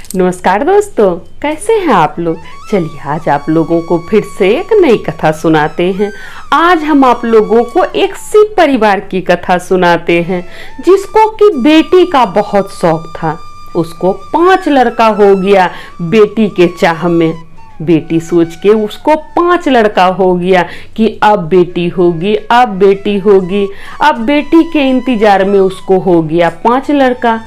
नमस्कार दोस्तों, कैसे हैं आप लोग। चलिए आज आप लोगों को फिर से एक नई कथा सुनाते हैं। आज हम आप लोगों को एक सिख परिवार की कथा सुनाते हैं जिसको कि बेटी का बहुत शौक था। उसको 5 लड़का हो गया बेटी के चाह में। बेटी सोच के उसको 5 लड़का हो गया कि अब बेटी होगी, अब बेटी होगी। अब बेटी के इंतजार में उसको हो गया 5 लड़का।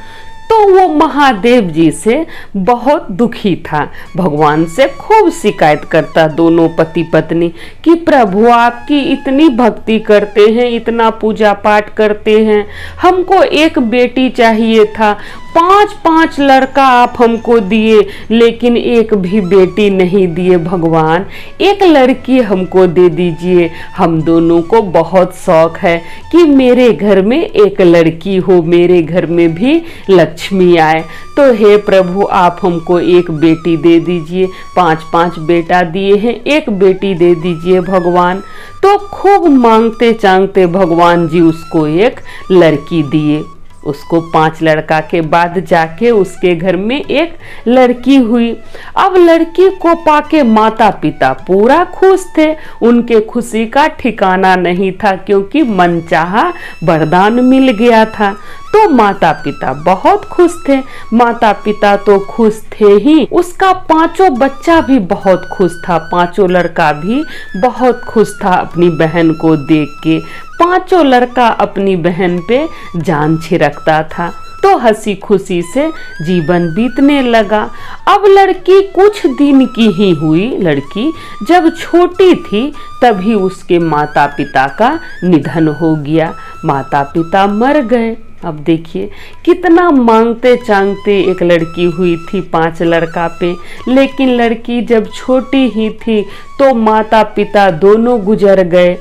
तो वो महादेव जी से बहुत दुखी था, भगवान से खूब शिकायत करता दोनों पति पत्नी कि प्रभु आपकी इतनी भक्ति करते हैं, इतना पूजा पाठ करते हैं, हमको एक बेटी चाहिए था। 5 लड़का आप हमको दिए लेकिन एक भी बेटी नहीं दिए। भगवान एक लड़की हमको दे दीजिए। हम दोनों को बहुत शौक है कि मेरे घर में एक लड़की हो, मेरे घर में भी लक्ष्मी आए। तो हे प्रभु आप हमको एक बेटी दे दीजिए। 5 बेटा दिए हैं, एक बेटी दे दीजिए भगवान। तो खूब मांगते चांगते भगवान जी उसको एक लड़की दिए। उसको 5 लड़का के बाद जाके उसके घर में एक लड़की हुई। अब लड़की को पाके माता पिता पूरा खुश थे। उनके खुशी का ठिकाना नहीं था क्योंकि मनचाहा वरदान मिल गया था। तो माता पिता बहुत खुश थे। माता पिता तो खुश थे ही, उसका 5 बच्चा भी बहुत खुश था। 5 लड़का भी बहुत खुश था अपनी बहन को देख के। 5 लड़का अपनी बहन पे जान छिड़कता था। तो हंसी खुशी से जीवन बीतने लगा। अब लड़की कुछ दिन की ही हुई। लड़की जब छोटी थी तभी उसके माता पिता का निधन हो गया। माता पिता मर गए। अब देखिए कितना मांगते चांगते एक लड़की हुई थी 5 लड़का पे, लेकिन लड़की जब छोटी ही थी तो माता पिता दोनों गुजर गए।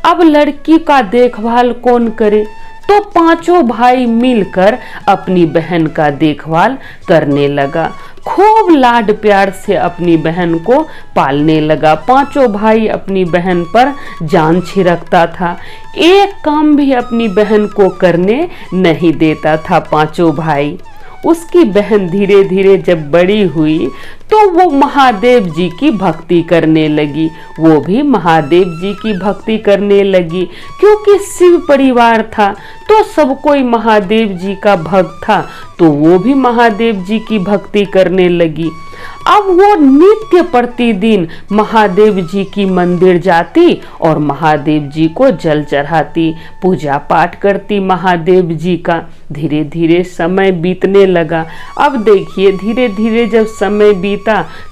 अब लड़की का देखभाल कौन करे। तो 5 भाई मिलकर अपनी बहन का देखभाल करने लगा। खूब लाड प्यार से अपनी बहन को पालने लगा। 5 भाई अपनी बहन पर जान छिड़कता था। एक काम भी अपनी बहन को करने नहीं देता था 5 भाई। उसकी बहन धीरे धीरे जब बड़ी हुई तो वो महादेव जी की भक्ति करने लगी। वो भी महादेव जी की भक्ति करने लगी क्योंकि शिव परिवार था तो सब कोई महादेव जी का भक्त था। तो वो भी महादेव जी की भक्ति करने लगी। अब वो नित्य प्रतिदिन महादेव जी की मंदिर जाती और महादेव जी को जल चढ़ाती, पूजा पाठ करती महादेव जी का। धीरे धीरे समय बीतने लगा। अब देखिए धीरे धीरे जब समय बीता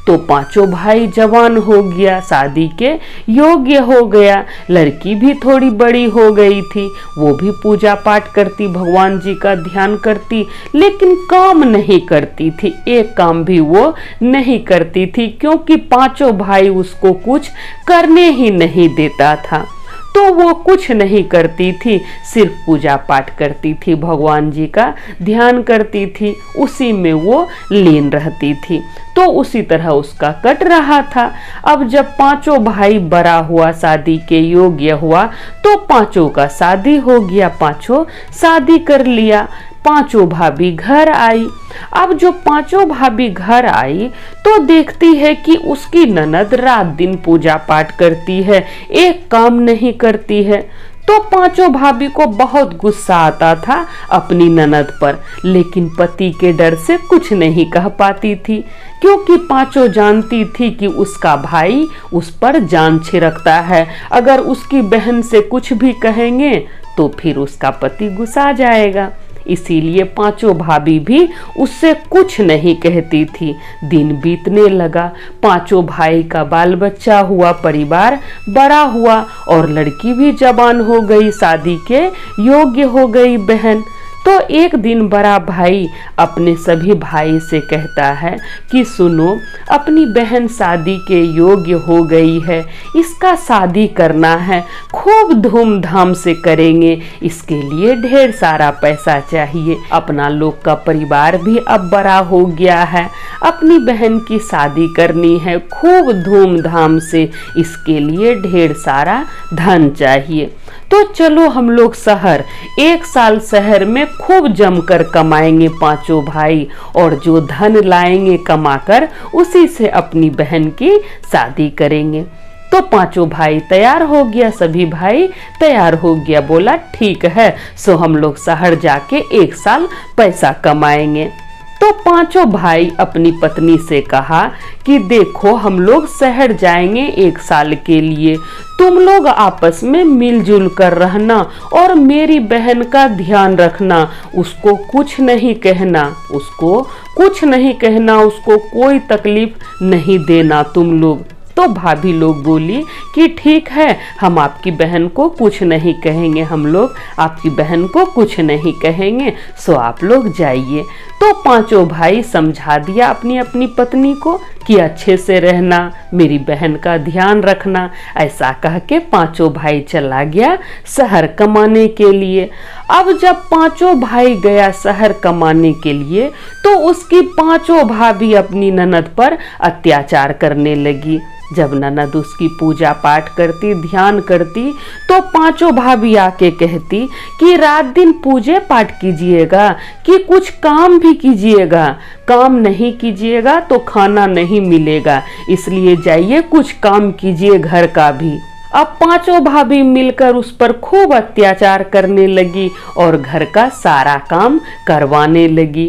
तो 5 भाई जवान हो गया, शादी के योग्य हो गया। लड़की भी थोड़ी बड़ी हो गई थी, वो भी पूजा पाठ करती, भगवान जी का ध्यान करती, लेकिन काम नहीं करती थी। एक काम भी वो नहीं करती थी क्योंकि 5 भाई उसको कुछ करने ही नहीं देता था। तो वो कुछ नहीं करती थी, सिर्फ पूजा पाठ करती थी, भगवान जी का ध्यान करती थी, उसी में वो लीन रहती थी। तो उसी तरह उसका कट रहा था। अब जब 5 भाई बड़ा हुआ, शादी के योग्य हुआ, तो 5 का शादी हो गया। 5 शादी कर लिया। 5 भाभी घर आई। अब जो 5 भाभी घर आई तो देखती है कि उसकी ननद रात दिन पूजा पाठ करती है, एक काम नहीं करती है। तो 5 भाभी को बहुत गुस्सा आता था अपनी ननद पर, लेकिन पति के डर से कुछ नहीं कह पाती थी क्योंकि 5 जानती थी कि उसका भाई उस पर जान छिड़कता है। अगर उसकी बहन से कुछ भी कहेंगे तो फिर उसका पति गुस्सा जाएगा। इसीलिए 5 भाभी भी उससे कुछ नहीं कहती थी। दिन बीतने लगा। 5 भाई का बाल बच्चा हुआ, परिवार बड़ा हुआ और लड़की भी जवान हो गई, शादी के योग्य हो गई बहन। तो एक दिन बड़ा भाई अपने सभी भाई से कहता है कि सुनो, अपनी बहन शादी के योग्य हो गई है, इसका शादी करना है, खूब धूमधाम से करेंगे, इसके लिए ढेर सारा पैसा चाहिए। अपना लोग का परिवार भी अब बड़ा हो गया है, अपनी बहन की शादी करनी है खूब धूमधाम से, इसके लिए ढेर सारा धन चाहिए। तो चलो हम लोग शहर, 1 साल शहर में खूब जमकर कमाएंगे पांचों भाई, और जो धन लाएंगे कमाकर उसी से अपनी बहन की शादी करेंगे। तो पांचों भाई तैयार हो गया, सभी भाई तैयार हो गया, बोला ठीक है, सो हम लोग शहर जाके 1 साल पैसा कमाएंगे। तो पांचों भाई अपनी पत्नी से कहा कि देखो हम लोग शहर जाएंगे 1 साल के लिए, तुम लोग आपस में मिलजुल कर रहना और मेरी बहन का ध्यान रखना, उसको कुछ नहीं कहना, उसको कुछ नहीं कहना, उसको कोई तकलीफ नहीं देना तुम लोग। तो भाभी लोग बोली कि ठीक है, हम आपकी बहन को कुछ नहीं कहेंगे, हम लोग आपकी बहन को कुछ नहीं कहेंगे, सो आप लोग जाइए। तो पांचों भाई समझा दिया अपनी अपनी पत्नी को कि अच्छे से रहना, मेरी बहन का ध्यान रखना। ऐसा कह के पांचों भाई चला गया शहर कमाने के लिए। अब जब पांचों भाई गया शहर कमाने के लिए तो उसकी पांचों भाभी अपनी ननद पर अत्याचार करने लगी। जब ननद उसकी पूजा पाठ करती, ध्यान करती, तो पांचों भाभी आके कहती कि रात दिन पूजे पाठ कीजिएगा कि कुछ काम भी कीजिएगा, काम नहीं कीजिएगा तो खाना नहीं मिलेगा, इसलिए जाइए कुछ काम कीजिए घर का भी। अब पांचों भाभी मिलकर उस पर खूब अत्याचार करने लगी और घर का सारा काम करवाने लगी।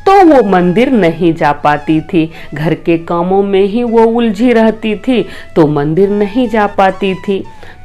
तो वो मंदिर नहीं जा पाती थी, घर के कामों में ही वो उलझी रहती थी, तो मंदिर नहीं जा पाती थी।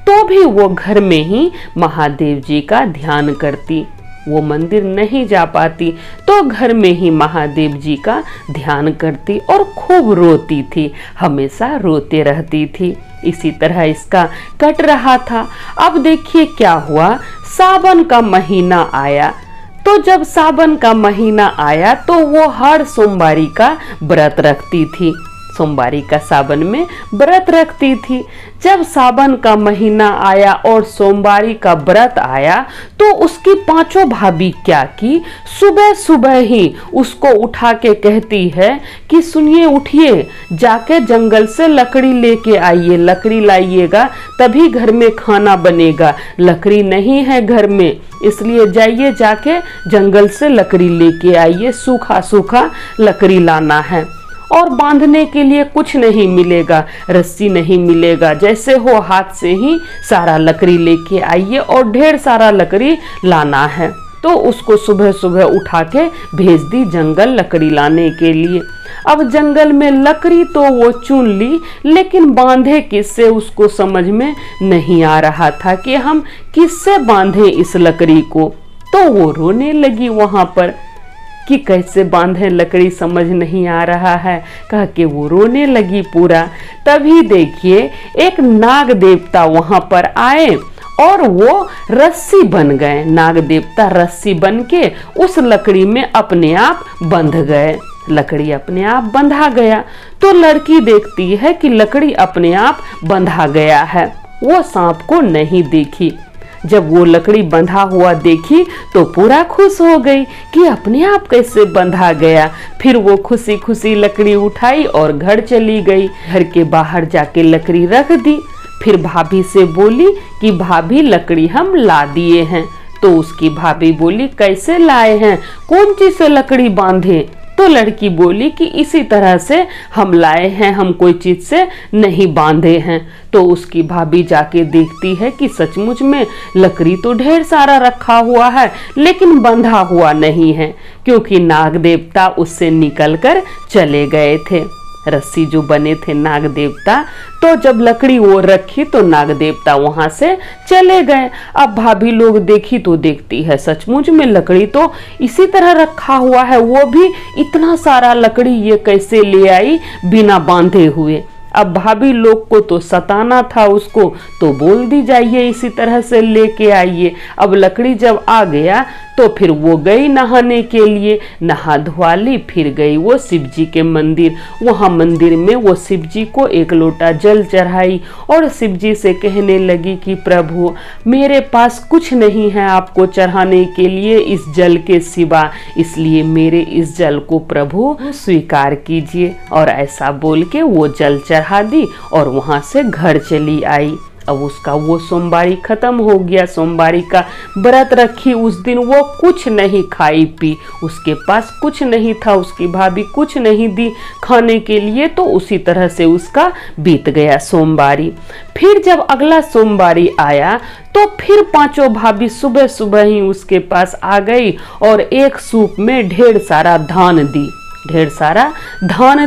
तो भी वो घर में ही महादेव जी का ध्यान करती। वो मंदिर नहीं जा पाती तो घर में ही महादेव जी का ध्यान करती और खूब रोती थी, हमेशा रोते रहती थी। इसी तरह इसका कट रहा था। अब देखिए क्या हुआ, सावन का महीना आया। तो जब सावन का महीना आया तो वो हर सोमवारी का व्रत रखती थी, सोमवारी का सावन में व्रत रखती थी। जब सावन का महीना आया और सोमवारी का व्रत आया तो उसकी पांचों भाभी क्या की, सुबह सुबह ही उसको उठा के कहती है कि सुनिए, उठिए, जाके जंगल से लकड़ी लेके आइए, लकड़ी लाइएगा तभी घर में खाना बनेगा, लकड़ी नहीं है घर में, इसलिए जाइए जाके जंगल से लकड़ी लेके आइए, सूखा सूखा लकड़ी लाना है, और बांधने के लिए कुछ नहीं मिलेगा, रस्सी नहीं मिलेगा, जैसे हो हाथ से ही सारा लकड़ी लेके आइए और ढेर सारा लकड़ी लाना है। तो उसको सुबह सुबह उठा के भेज दी जंगल लकड़ी लाने के लिए। अब जंगल में लकड़ी तो वो चुन ली, लेकिन बांधे किससे उसको समझ में नहीं आ रहा था कि हम किससे बांधे इस लकड़ी को। तो वो रोने लगी वहां पर कि कैसे बांधे लकड़ी, समझ नहीं आ रहा है, कह के वो रोने लगी पूरा। तभी देखिए एक नाग देवता वहां पर आए और वो रस्सी बन गए। नाग देवता रस्सी बन के उस लकड़ी में अपने आप बंध गए, लकड़ी अपने आप बंधा गया। तो लड़की देखती है कि लकड़ी अपने आप बंधा गया है, वो सांप को नहीं देखी। जब वो लकड़ी बंधा हुआ देखी तो पूरा खुश हो गई कि अपने आप कैसे बंधा गया। फिर वो खुशी खुशी लकड़ी उठाई और घर चली गई। घर के बाहर जाके लकड़ी रख दी। फिर भाभी से बोली कि भाभी लकड़ी हम ला दिए हैं। तो उसकी भाभी बोली कैसे लाए हैं, कौन चीज से लकड़ी बांधे। तो लड़की बोली कि इसी तरह से हम लाए हैं, हम कोई चीज से नहीं बांधे हैं। तो उसकी भाभी जाके देखती है कि सचमुच में लकड़ी तो ढेर सारा रखा हुआ है, लेकिन बंधा हुआ नहीं है, क्योंकि नाग देवता उससे निकलकर चले गए थे। रस्सी जो बने थे नाग देवता, तो जब लकड़ी वो रखी तो नाग देवता वहां से चले गए। अब भाभी लोग देखी तो देखती है सचमुच में लकड़ी तो इसी तरह रखा हुआ है, वो भी इतना सारा लकड़ी ये कैसे ले आई बिना बांधे हुए। अब भाभी लोग को तो सताना था उसको, तो बोल दी जाइए इसी तरह से लेके आइए। अब लकड़ी जब आ गया तो फिर वो गई नहाने के लिए, नहा धोवा ली, फिर गई वो शिव जी के मंदिर। वहां मंदिर में वो शिव जी को एक लोटा जल चढ़ाई और शिव जी से कहने लगी कि प्रभु मेरे पास कुछ नहीं है आपको चढ़ाने के लिए इस जल के सिवा, इसलिए मेरे इस जल को प्रभु स्वीकार कीजिए। और ऐसा बोल के वो जल चढ़ा दी और वहां से घर चली आई। अब उसका वो सोमवारी खत्म हो गया, सोमवारी का व्रत रखी। उस दिन वो कुछ नहीं खाई पी, उसके पास कुछ नहीं था, उसकी भाभी कुछ नहीं दी खाने के लिए, तो उसी तरह से उसका बीत गया सोमवारी। फिर जब अगला सोमवारी आया तो फिर पांचों भाभी सुबह सुबह ही उसके पास आ गई और एक सूप में ढेर सारा धान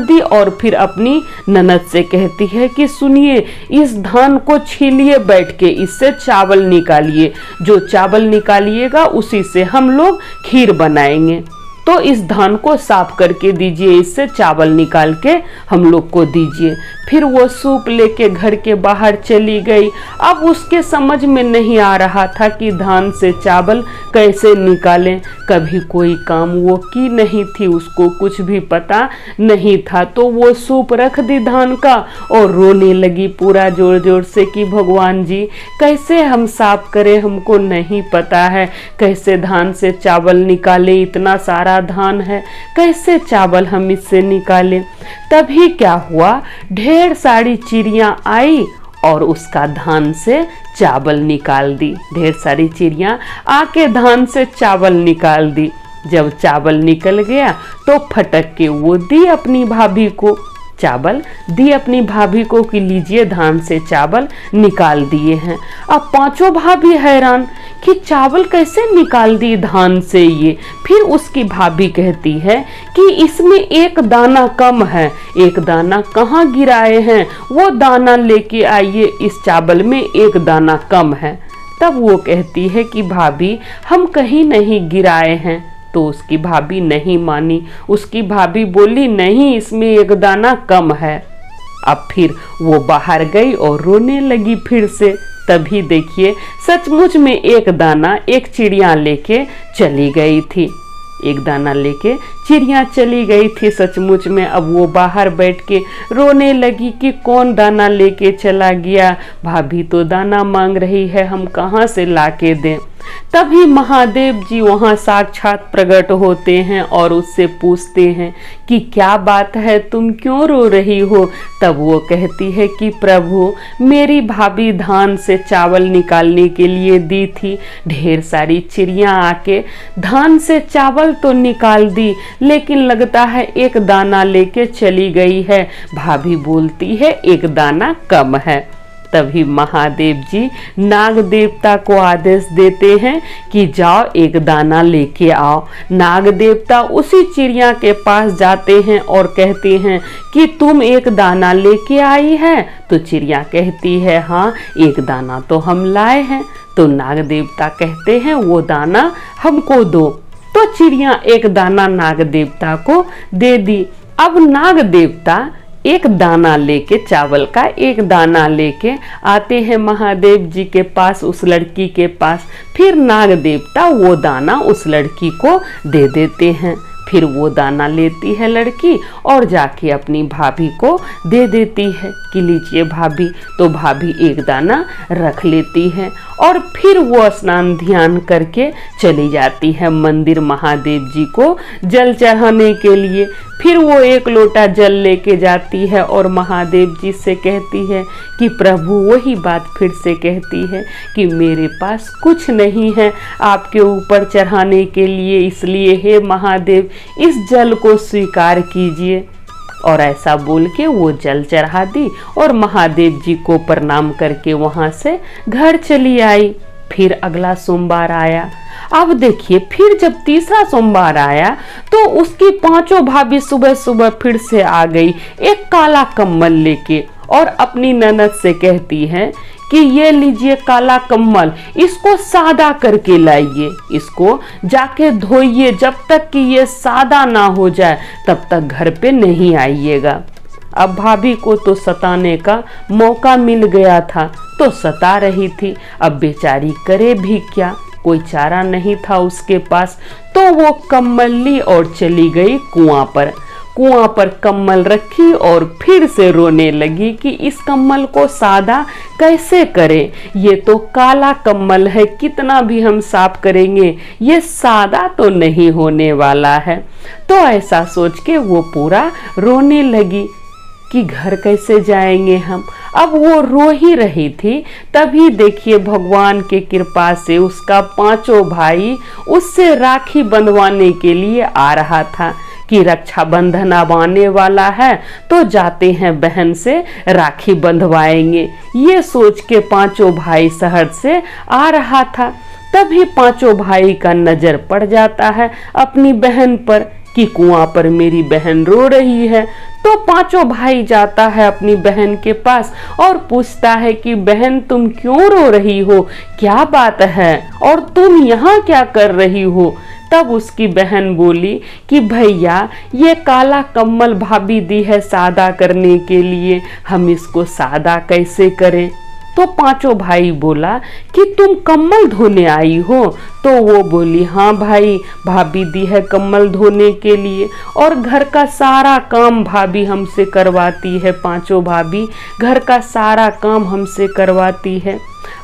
दी और फिर अपनी ननद से कहती है कि सुनिए इस धान को छीलिए बैठ के, इससे चावल निकालिए, जो चावल निकालिएगा उसी से हम लोग खीर बनाएंगे, तो इस धान को साफ करके दीजिए, इससे चावल निकाल के हम लोग को दीजिए। फिर वो सूप लेके घर के बाहर चली गई। अब उसके समझ में नहीं आ रहा था कि धान से चावल कैसे निकालें, कभी कोई काम वो की नहीं थी, उसको कुछ भी पता नहीं था। तो वो सूप रख दी धान का और रोने लगी पूरा जोर जोर से कि भगवान जी कैसे हम साफ करें, हमको नहीं पता है कैसे धान से चावल निकाले, इतना सारा धान है कैसे चावल हम इससे निकालें। तभी क्या हुआ, ढेर सारी चिड़ियां आई और उसका धान से चावल निकाल दी। ढेर सारी चिड़ियां आके धान से चावल निकाल दी। जब चावल निकल गया तो फटक के वो दी अपनी भाभी को, चावल दी अपनी भाभी को कि लीजिए धान से चावल निकाल दिए हैं। अब पांचों भाभी हैरान कि चावल कैसे निकाल दी धान से ये। फिर उसकी भाभी कहती है कि इसमें एक दाना कम है, एक दाना कहाँ गिराए हैं, वो दाना लेके आइए, इस चावल में एक दाना कम है। तब वो कहती है कि भाभी हम कहीं नहीं गिराए हैं। तो उसकी भाभी नहीं मानी, उसकी भाभी बोली नहीं इसमें एक दाना कम है। अब फिर वो बाहर गई और रोने लगी फिर से। तभी देखिए सचमुच में एक दाना एक चिड़िया लेके चली गई थी, एक दाना लेके चिड़िया चली गई थी सचमुच में। अब वो बाहर बैठ के रोने लगी कि कौन दाना लेके चला गया, भाभी तो दाना मांग रही है, हम कहाँ से लाके दें। तभी महादेव जी वहाँ साक्षात प्रकट होते हैं और उससे पूछते हैं कि क्या बात है, तुम क्यों रो रही हो। तब वो कहती है कि प्रभु मेरी भाभी धान से चावल निकालने के लिए दी थी, ढेर सारी चिड़ियाँ आके धान से चावल तो निकाल दी, लेकिन लगता है एक दाना लेके चली गई है। भाभी बोलती है एक दाना कम है। तभी महादेव जी नाग देवता को आदेश देते हैं कि जाओ एक दाना लेके आओ। नाग देवता उसी चिड़िया के पास जाते हैं और कहते हैं कि तुम एक दाना लेके आई है। तो चिड़िया कहती है हाँ एक दाना तो हम लाए हैं। तो नाग देवता कहते हैं वो दाना हमको दो। तो चिड़िया एक दाना नाग देवता को दे दी। अब नाग देवता एक दाना लेके, चावल का एक दाना लेके आते हैं महादेव जी के पास, उस लड़की के पास। फिर नाग देवता वो दाना उस लड़की को दे देते हैं। फिर वो दाना लेती है लड़की और जाके अपनी भाभी को दे देती है कि लीजिए भाभी। तो भाभी एक दाना रख लेती है और फिर वो स्नान ध्यान करके चली जाती है मंदिर महादेव जी को जल चढ़ाने के लिए। फिर वो एक लोटा जल लेके जाती है और महादेव जी से कहती है कि प्रभु वही बात फिर से कहती है कि मेरे पास कुछ नहीं है आपके ऊपर चढ़ाने के लिए, इसलिए हे महादेव इस जल को स्वीकार कीजिए। और ऐसा बोल के वो जल चढ़ा दी और महादेव जी को प्रणाम करके वहाँ से घर चली आई। फिर अगला सोमवार आया। अब देखिए फिर जब तीसरा सोमवार आया तो उसकी पांचों भाभी सुबह सुबह फिर से आ गई एक काला कम्बल लेके और अपनी ननद से कहती है कि ये लीजिए काला कम्बल, इसको सादा करके लाइए, इसको जाके धोइए, जब तक कि ये सादा ना हो जाए तब तक घर पे नहीं आइएगा। अब भाभी को तो सताने का मौका मिल गया था तो सता रही थी। अब बेचारी करे भी क्या, कोई चारा नहीं था उसके पास। तो वो कम्बल ली और चली गई कुआं पर। कुआं पर कम्बल रखी और फिर से रोने लगी कि इस कम्बल को सादा कैसे करें, ये तो काला कम्बल है, कितना भी हम साफ करेंगे ये सादा तो नहीं होने वाला है। तो ऐसा सोच के वो पूरा रोने लगी कि घर कैसे जाएंगे हम। अब वो रो ही रही थी, तभी देखिए भगवान के कृपा से उसका पांचों भाई उससे राखी बंधवाने के लिए आ रहा था कि रक्षाबंधन अब आने वाला है तो जाते हैं बहन से राखी बंधवाएंगे। ये सोच के पांचों भाई शहर से आ रहा था। तभी पांचों भाई का नजर पड़ जाता है अपनी बहन पर कि कुआं पर मेरी बहन रो रही है। तो पांचों भाई जाता है अपनी बहन के पास और पूछता है कि बहन तुम क्यों रो रही हो, क्या बात है और तुम यहाँ क्या कर रही हो। तब उसकी बहन बोली कि भैया ये काला कम्बल भाभी दी है सादा करने के लिए, हम इसको सादा कैसे करें। तो पांचों भाई बोला कि तुम कम्बल धोने आई हो। तो वो बोली हाँ भाई, भाभी दी है कम्बल धोने के लिए और घर का सारा काम भाभी हमसे करवाती है। पांचों भाभी घर का सारा काम हमसे करवाती है।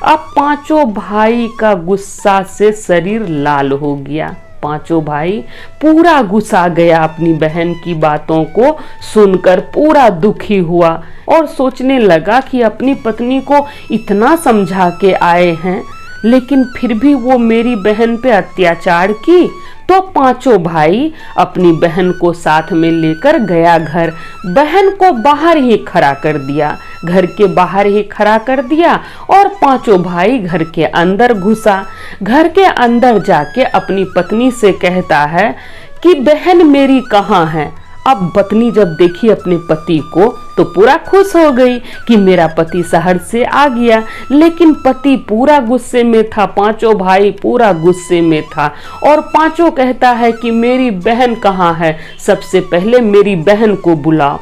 अब पांचों भाई का गुस्सा से शरीर लाल हो गया। पांचों भाई पूरा गुस्सा गया, अपनी बहन की बातों को सुनकर पूरा दुखी हुआ और सोचने लगा कि अपनी पत्नी को इतना समझा के आए हैं लेकिन फिर भी वो मेरी बहन पे अत्याचार की। तो पांचों भाई अपनी बहन को साथ में लेकर गया घर। बहन को बाहर ही खड़ा कर दिया, घर के बाहर ही खड़ा कर दिया और पांचों भाई घर के अंदर घुसा। घर के अंदर जाके अपनी पत्नी से कहता है कि बहन मेरी कहाँ है। अब पत्नी जब देखी अपने पति को तो पूरा खुश हो गई कि मेरा पति शहर से आ गया, लेकिन पति पूरा गुस्से में था, पांचों भाई पूरा गुस्से में था और पांचों कहता है कि मेरी बहन कहाँ है, सबसे पहले मेरी बहन को बुलाओ।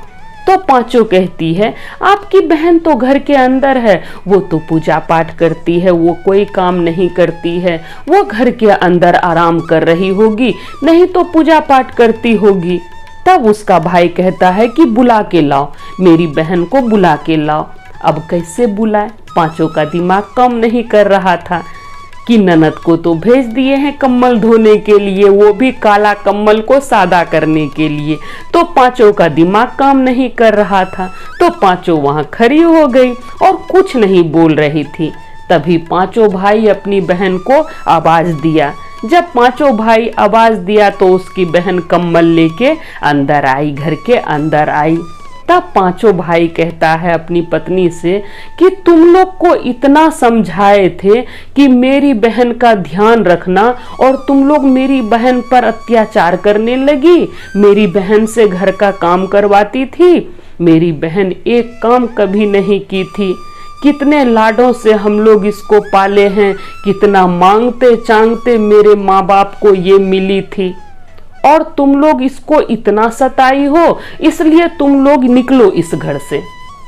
तो पांचों कहती है आपकी बहन तो घर के अंदर है, वो तो पूजा पाठ करती है, वो कोई काम नहीं करती है, वो घर के अंदर आराम कर रही होगी, नहीं तो पूजा पाठ करती होगी। तब उसका भाई कहता है कि बुला के लाओ, मेरी बहन को बुला के लाओ। अब कैसे बुलाए, पांचों का दिमाग काम नहीं कर रहा था कि ननद को तो भेज दिए हैं कम्बल धोने के लिए, वो भी काला कम्बल को सादा करने के लिए। तो पांचों का दिमाग काम नहीं कर रहा था। तो पांचों वहां खड़ी हो गई और कुछ नहीं बोल रही थी। तभी पांचों भाई अपनी बहन को आवाज दिया। जब पांचों भाई आवाज दिया तो उसकी बहन कम्बल लेके अंदर आई, घर के अंदर आई। तब पांचों भाई कहता है अपनी पत्नी से कि तुम लोग को इतना समझाए थे कि मेरी बहन का ध्यान रखना और तुम लोग मेरी बहन पर अत्याचार करने लगी, मेरी बहन से घर का काम करवाती थी। मेरी बहन एक काम कभी नहीं की थी, कितने लाडों से हम लोग इसको पाले हैं, कितना मांगते चांगते मेरे माँ बाप को ये मिली थी और तुम लोग इसको इतना सताई हो, इसलिए तुम लोग निकलो इस घर से,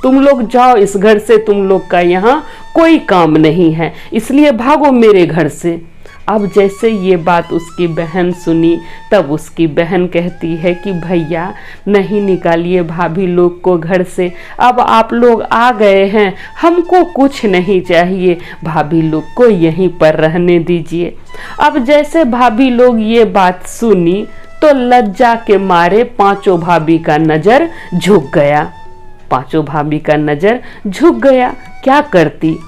तुम लोग जाओ इस घर से, तुम लोग का यहाँ कोई काम नहीं है, इसलिए भागो मेरे घर से। अब जैसे ये बात उसकी बहन सुनी तब उसकी बहन कहती है कि भैया नहीं निकालिए भाभी लोग को घर से, अब आप लोग आ गए हैं, हमको कुछ नहीं चाहिए, भाभी लोग को यहीं पर रहने दीजिए। अब जैसे भाभी लोग ये बात सुनी तो लज्जा के मारे पांचों भाभी का नजर झुक गया, पांचों भाभी का नजर झुक गया, क्या करती।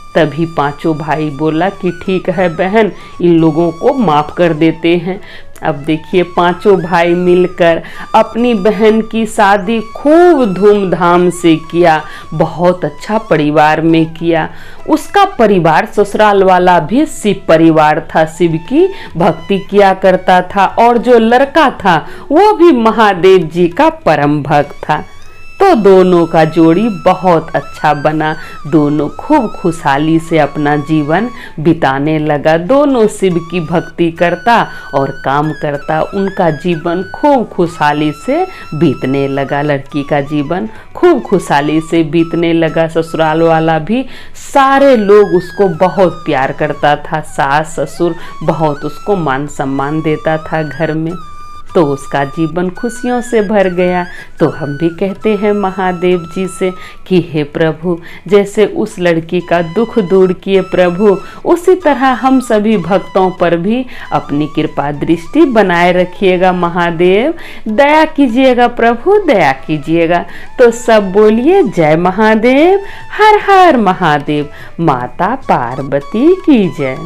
तभी पांचों भाई बोला कि ठीक है बहन, इन लोगों को माफ कर देते हैं। अब देखिए पांचों भाई मिलकर अपनी बहन की शादी खूब धूमधाम से किया, बहुत अच्छा परिवार में किया। उसका परिवार ससुराल वाला भी शिव परिवार था, शिव की भक्ति किया करता था और जो लड़का था वो भी महादेव जी का परम भक्त था। तो दोनों का जोड़ी बहुत अच्छा बना। दोनों खूब खुशहाली से अपना जीवन बिताने लगा। दोनों शिव की भक्ति करता और काम करता। उनका जीवन खूब खुशहाली से बीतने लगा। लड़की का जीवन खूब खुशहाली से बीतने लगा। ससुराल वाला भी सारे लोग उसको बहुत प्यार करता था। सास ससुर बहुत उसको मान सम्मान देता था घर में। तो उसका जीवन खुशियों से भर गया। तो हम भी कहते हैं महादेव जी से कि हे प्रभु, जैसे उस लड़की का दुख दूर किए प्रभु, उसी तरह हम सभी भक्तों पर भी अपनी कृपा दृष्टि बनाए रखिएगा महादेव। दया कीजिएगा प्रभु, दया कीजिएगा। तो सब बोलिए जय महादेव, हर हर महादेव, माता पार्वती की जय।